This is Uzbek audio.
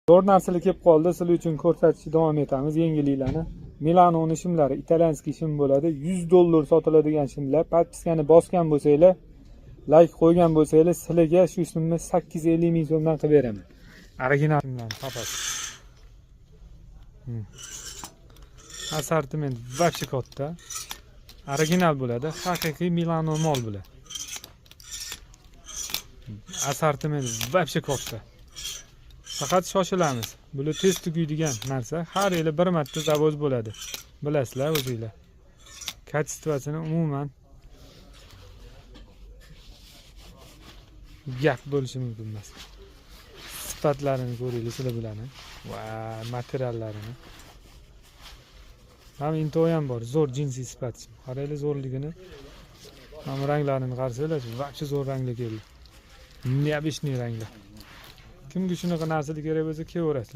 Zo'r narsalar kelib qoldi. Sizlar uchun ko'rsatishda davom etamiz yengilliklarni. Milano shimlari, italyanskiy shim bo'ladi. $100 sotiladigan shimlar. Podpiskani bosgan bo'lsanglar, like qo'ygan bo'lsanglar, sizlarga shu shimni 850 ming so'mdan qilib beraman. Original shimlarni topasiz. Assortiment вообще katta. Original bo'ladi, haqiqiy Milano mol bo'ladi. Assortiment вообще katta. Faqat shoshilamiz. Bular tez tugaydigan narsa. Har yili bir marta zavod bo'ladi. Bilasizlar o'zingizlar. Kачествосini umuman gap bo'lishi mumkin emas. Sifatlarini ko'ringlar sizlar bilan. Va materiallarini. Ham intoy ham bor. Zo'r jinsiy sifat. Qaranglar zo'rligini. Mana ranglarini qarasanglar, вообще zo'r ranglar keldi. Neobычный ranglar. Kimga shunaqa narsalar kerak bo'lsa, kelaverasizlar.